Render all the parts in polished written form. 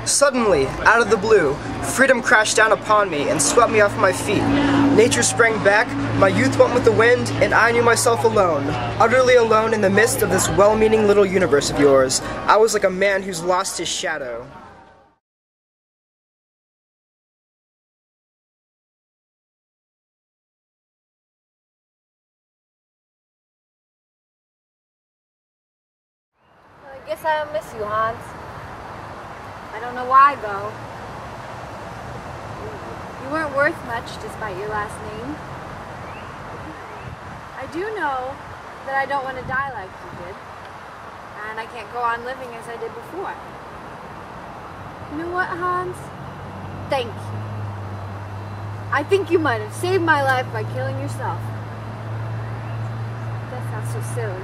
Suddenly, out of the blue, freedom crashed down upon me and swept me off my feet. Nature sprang back, my youth went with the wind, and I knew myself alone, utterly alone in the midst of this well-meaning little universe of yours. I was like a man who's lost his shadow. I guess I'll miss you, Hans. I don't know why, though. You weren't worth much despite your last name. I do know that I don't want to die like you did, and I can't go on living as I did before. You know what, Hans? Thank you. I think you might have saved my life by killing yourself. That sounds so silly.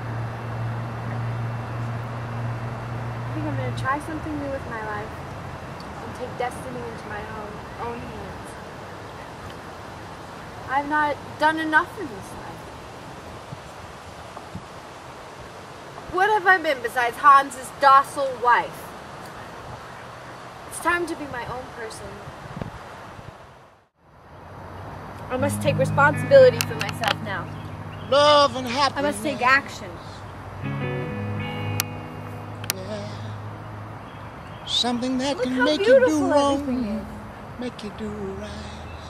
I think I'm going to try something new with my life and take destiny into my own hands. I've not done enough in this life. What have I been besides Hans's docile wife? It's time to be my own person. I must take responsibility for myself now. Love and happiness. I must take action. Something that Look can how make you do beautiful everything wrong, is. make you do right.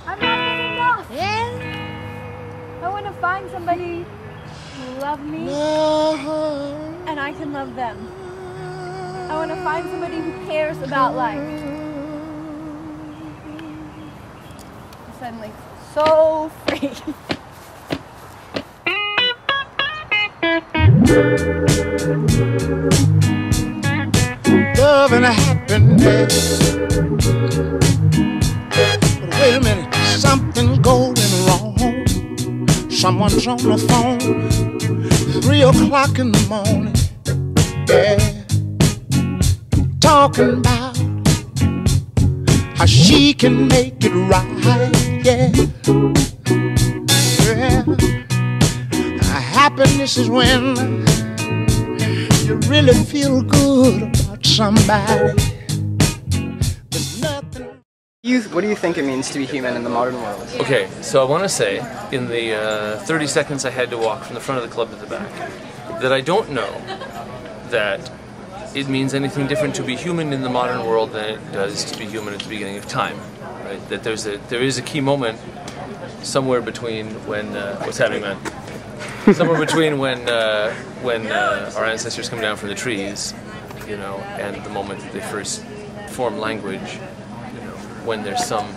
I'm not good enough. Yeah. I want to find somebody who loves me and I can love them. I want to find somebody who cares about life. I'm suddenly so free. Love and happiness. But wait a minute, something's going wrong. Someone's on the phone, 3 o'clock in the morning. Yeah, talking about how she can make it right. Yeah, yeah. Happiness is when you really feel good about somebody. There's nothing. What do you think it means to be human in the modern world? Okay, so I want to say, in the 30 seconds I had to walk from the front of the club to the back, that I don't know that it means anything different to be human in the modern world than it does to be human at the beginning of time. Right? That there is a key moment somewhere between when what's happening, man? Somewhere between when our ancestors come down from the trees, you know, and the moment that they first form language, you know, when there's some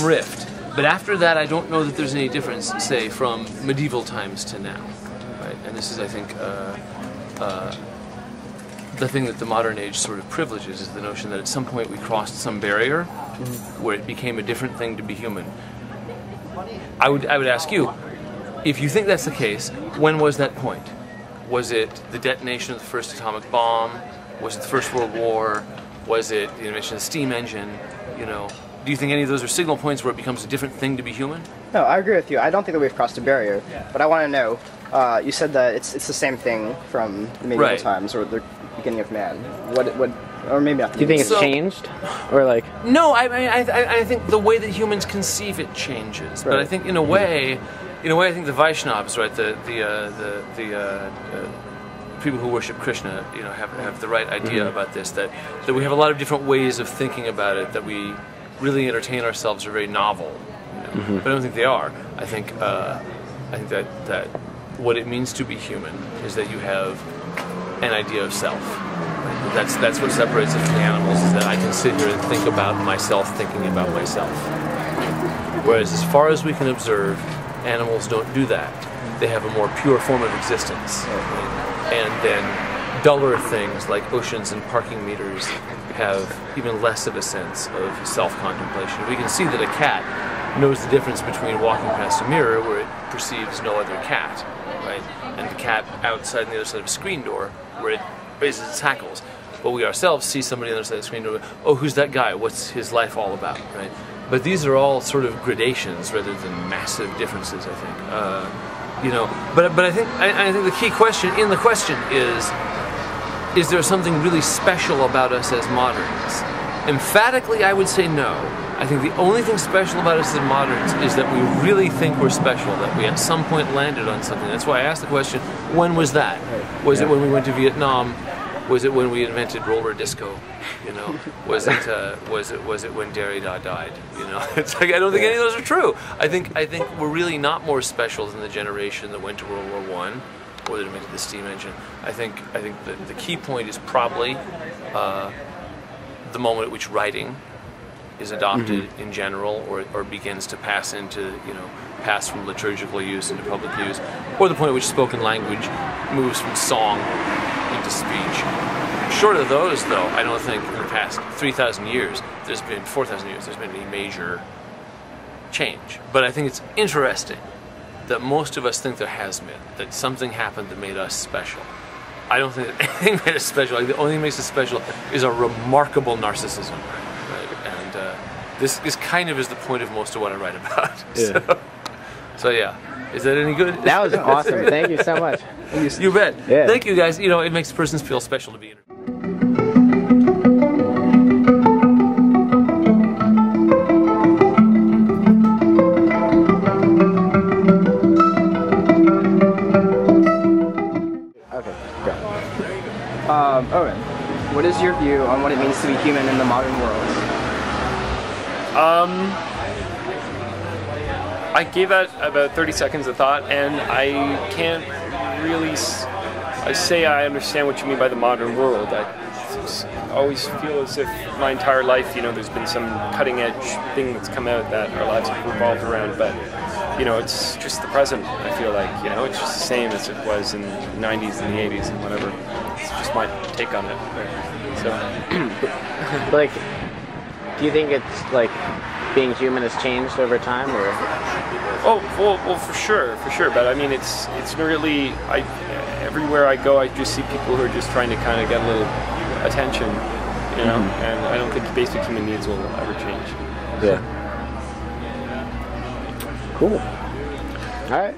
rift. But after that, I don't know that there's any difference, say, from medieval times to now, right? And this is, I think, the thing that the modern age sort of privileges is the notion that at some point we crossed some barrier where it became a different thing to be human. I would ask you, if you think that's the case, when was that point? Was it the detonation of the first atomic bomb? Was it the First World War? Was it the invention of the steam engine? You know, do you think any of those are signal points where it becomes a different thing to be human? No, I agree with you. I don't think that we've crossed a barrier, but I want to know. You said that it's the same thing from the medieval times or the beginning of man. What, or maybe not. Do you think it's changed, or like? No, I think the way that humans conceive it changes. Right. But I think in a way, I think the Vaishnavas, right, the people who worship Krishna, you know, have the right idea about this. That we have a lot of different ways of thinking about it. That we really entertain ourselves are very novel. You know? But I don't think they are. I think that what it means to be human is that you have an idea of self. Right? That's what separates us from the animals. Is that I can sit here and think about myself, thinking about myself. Whereas, as far as we can observe, animals don't do that. They have a more pure form of existence. Right? And then duller things like oceans and parking meters have even less of a sense of self-contemplation. We can see that a cat knows the difference between walking past a mirror where it perceives no other cat, right? And the cat outside on the other side of a screen door where it raises its hackles. But we ourselves see somebody on the other side of the screen door, oh, who's that guy? What's his life all about, right? But these are all sort of gradations rather than massive differences, I think. You know, but I think the key question in the question is there something really special about us as moderns? Emphatically, I would say no. I think the only thing special about us as moderns is that we really think we're special, that we at some point landed on something. That's why I asked the question, when was that? Was it when we went to Vietnam? Was it when we invented roller disco? You know, was it when Derrida died? You know, it's like I don't think any of those are true. I think we're really not more special than the generation that went to World War I or that invented the steam engine. I think the key point is probably the moment at which writing is adopted in general, or begins to pass into, you know, pass from liturgical use into public use, or the point at which spoken language moves from song into speech. Short of those, though, I don't think in the past 3,000 years, 4,000 years, there's been any major change. But I think it's interesting that most of us think there has been, that something happened that made us special. I don't think that anything made us special. Like, the only thing that makes us special is a remarkable narcissism. Right? And this kind of is the point of most of what I write about. Yeah. So yeah. Is that any good? That was awesome. Thank you so much. You bet. Yeah. Thank you, guys. You know, it makes persons feel special to be in. Okay, go. Owen, what is your view on what it means to be human in the modern world? I gave that about 30 seconds of thought, and I can't really say I understand what you mean by the modern world. I always feel as if my entire life, you know, there's been some cutting-edge thing that's come out that our lives have revolved around, but, you know, it's just the present, I feel like, you know, it's just the same as it was in the 90s and the 80s and whatever. It's just my take on it. So, Like, do you think it's, like, being human has changed over time, or? Oh, well, for sure. But I mean, it's really, everywhere I go, I just see people who are just trying to kind of get a little attention, you know. And I don't think basic human needs will ever change. Yeah. Cool. All right.